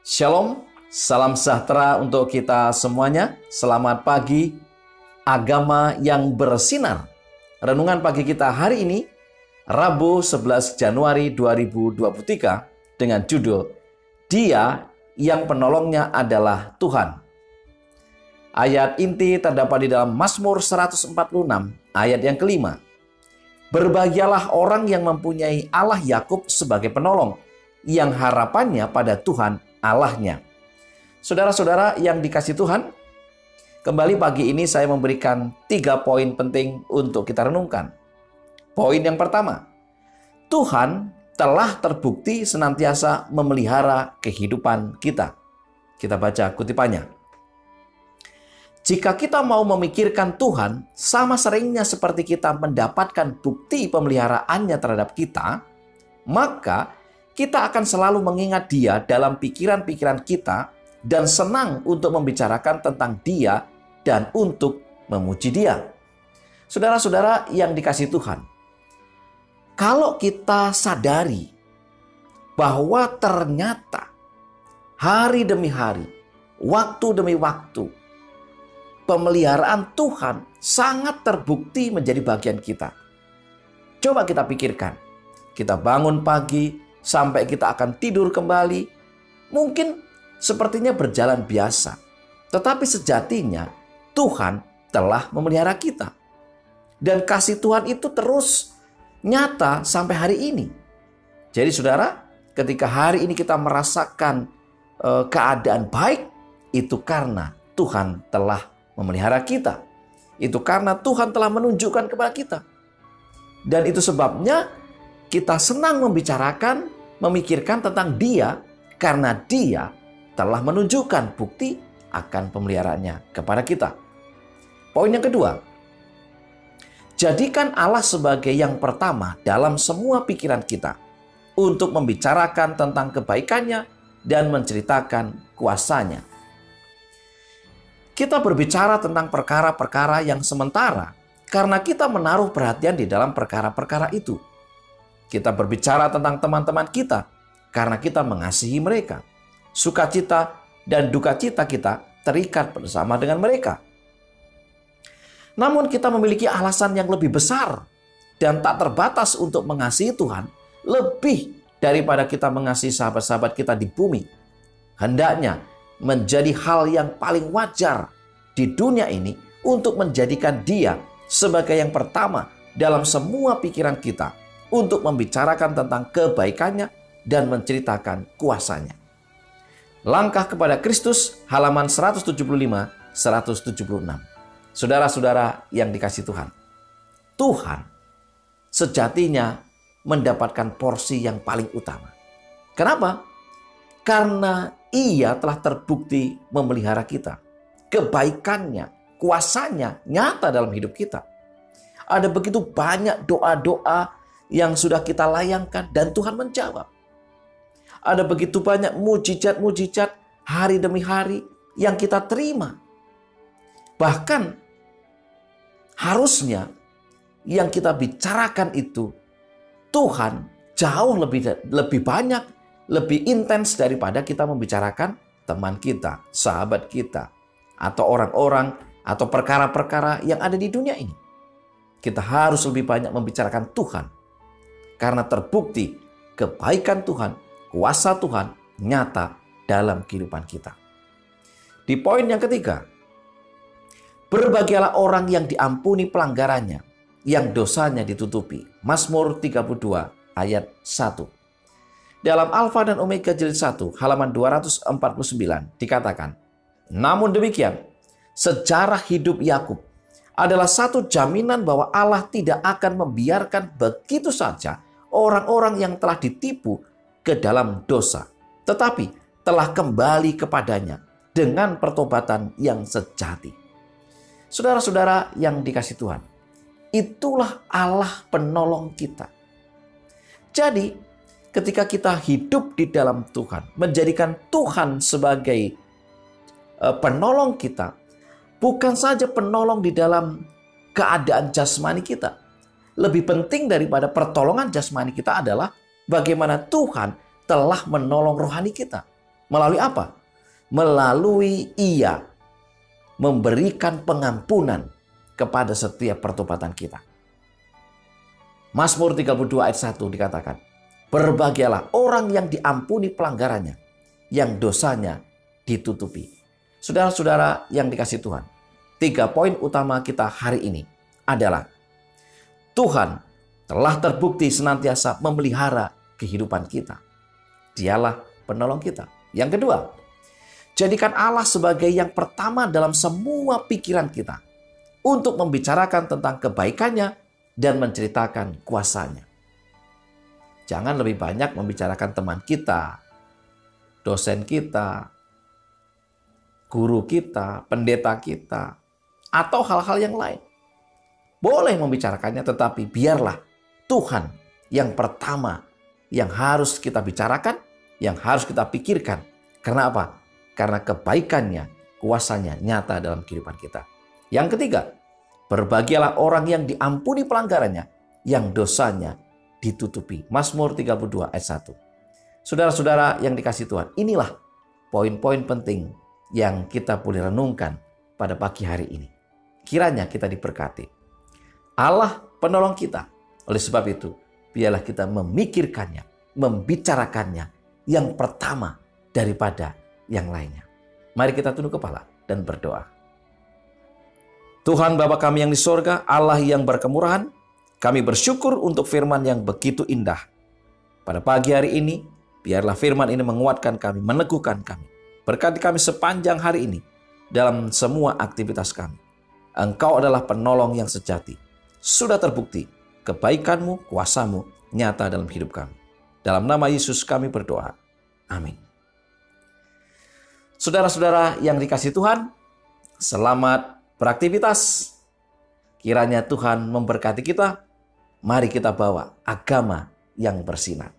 Shalom, salam sejahtera untuk kita semuanya. Selamat pagi, agama yang bersinar. Renungan pagi kita hari ini, Rabu 11 Januari 2023 dengan judul Dia yang penolongnya adalah Tuhan. Ayat inti terdapat di dalam Mazmur 146 ayat yang kelima. Berbahagialah orang yang mempunyai Allah Yakub sebagai penolong, yang harapannya pada Tuhan Allahnya. Saudara-saudara yang dikasihi Tuhan, kembali pagi ini saya memberikan 3 poin penting untuk kita renungkan. Poin yang pertama, Tuhan telah terbukti senantiasa memelihara kehidupan kita. Kita baca kutipannya. Jika kita mau memikirkan Tuhan, sama seringnya seperti kita mendapatkan bukti pemeliharaannya terhadap kita, maka kita akan selalu mengingat Dia dalam pikiran-pikiran kita dan senang untuk membicarakan tentang Dia dan untuk memuji Dia. Saudara-saudara yang dikasihi Tuhan, kalau kita sadari bahwa ternyata hari demi hari, waktu demi waktu, pemeliharaan Tuhan sangat terbukti menjadi bagian kita. Coba kita pikirkan, kita bangun pagi, sampai kita akan tidur kembali, mungkin sepertinya berjalan biasa. Tetapi sejatinya Tuhan telah memelihara kita. Dan kasih Tuhan itu terus nyata sampai hari ini. Jadi saudara, ketika hari ini kita merasakan keadaan baik, itu karena Tuhan telah memelihara kita. Itu karena Tuhan telah menunjukkan kepada kita. Dan itu sebabnya kita senang membicarakan, memikirkan tentang Dia karena Dia telah menunjukkan bukti akan pemeliharaannya kepada kita. Poin yang kedua, jadikan Allah sebagai yang pertama dalam semua pikiran kita untuk membicarakan tentang kebaikannya dan menceritakan kuasanya. Kita berbicara tentang perkara-perkara yang sementara karena kita menaruh perhatian di dalam perkara-perkara itu. Kita berbicara tentang teman-teman kita karena kita mengasihi mereka. Sukacita dan duka cita kita terikat bersama dengan mereka. Namun kita memiliki alasan yang lebih besar dan tak terbatas untuk mengasihi Tuhan lebih daripada kita mengasihi sahabat-sahabat kita di bumi. Hendaknya menjadi hal yang paling wajar di dunia ini untuk menjadikan Dia sebagai yang pertama dalam semua pikiran kita, untuk membicarakan tentang kebaikannya dan menceritakan kuasanya. Langkah kepada Kristus, halaman 175-176. Saudara-saudara yang dikasihi Tuhan, Tuhan sejatinya mendapatkan porsi yang paling utama. Kenapa? Karena Ia telah terbukti memelihara kita. Kebaikannya, kuasanya nyata dalam hidup kita. Ada begitu banyak doa-doa yang sudah kita layangkan dan Tuhan menjawab. Ada begitu banyak mujizat-mujizat hari demi hari yang kita terima. Bahkan harusnya yang kita bicarakan itu Tuhan jauh lebih banyak, lebih intens daripada kita membicarakan teman kita, sahabat kita, atau orang-orang atau perkara-perkara yang ada di dunia ini. Kita harus lebih banyak membicarakan Tuhan. Karena terbukti kebaikan Tuhan, kuasa Tuhan nyata dalam kehidupan kita. Di poin yang ketiga, berbahagialah orang yang diampuni pelanggarannya, yang dosanya ditutupi. Mazmur 32 ayat 1. Dalam Alfa dan Omega jilid 1 halaman 249 dikatakan, namun demikian, sejarah hidup Yakub adalah satu jaminan bahwa Allah tidak akan membiarkan begitu saja orang-orang yang telah ditipu ke dalam dosa, tetapi telah kembali kepadanya dengan pertobatan yang sejati. Saudara-saudara yang dikasihi Tuhan, itulah Allah penolong kita. Jadi, ketika kita hidup di dalam Tuhan, menjadikan Tuhan sebagai penolong kita, bukan saja penolong di dalam keadaan jasmani kita. Lebih penting daripada pertolongan jasmani kita adalah bagaimana Tuhan telah menolong rohani kita. Melalui apa? Melalui Ia memberikan pengampunan kepada setiap pertobatan kita. Mazmur 32 ayat 1 dikatakan, berbahagialah orang yang diampuni pelanggarannya, yang dosanya ditutupi. Saudara-saudara yang dikasihi Tuhan, 3 poin utama kita hari ini adalah Tuhan telah terbukti senantiasa memelihara kehidupan kita. Dialah penolong kita. Yang kedua, jadikan Allah sebagai yang pertama dalam semua pikiran kita untuk membicarakan tentang kebaikannya dan menceritakan kuasanya. Jangan lebih banyak membicarakan teman kita, dosen kita, guru kita, pendeta kita, atau hal-hal yang lain. Boleh membicarakannya, tetapi biarlah Tuhan yang pertama yang harus kita bicarakan, yang harus kita pikirkan. Karena apa? Karena kebaikannya, kuasanya nyata dalam kehidupan kita. Yang ketiga, berbahagialah orang yang diampuni pelanggarannya, yang dosanya ditutupi. Mazmur 32 ayat 1. Saudara-saudara yang dikasihi Tuhan, inilah poin-poin penting yang kita boleh renungkan pada pagi hari ini. Kiranya kita diberkati. Allah penolong kita. Oleh sebab itu, biarlah kita memikirkannya, membicarakannya yang pertama daripada yang lainnya. Mari kita tunduk kepala dan berdoa. Tuhan Bapa kami yang di sorga, Allah yang berkemurahan, kami bersyukur untuk firman yang begitu indah. Pada pagi hari ini, biarlah firman ini menguatkan kami, meneguhkan kami. Berkati kami sepanjang hari ini dalam semua aktivitas kami. Engkau adalah penolong yang sejati. Sudah terbukti kebaikanmu, kuasamu nyata dalam hidup kami. Dalam nama Yesus kami berdoa. Amin. Saudara-saudara yang dikasihi Tuhan, selamat beraktivitas. Kiranya Tuhan memberkati kita. Mari kita bawa agama yang bersinar.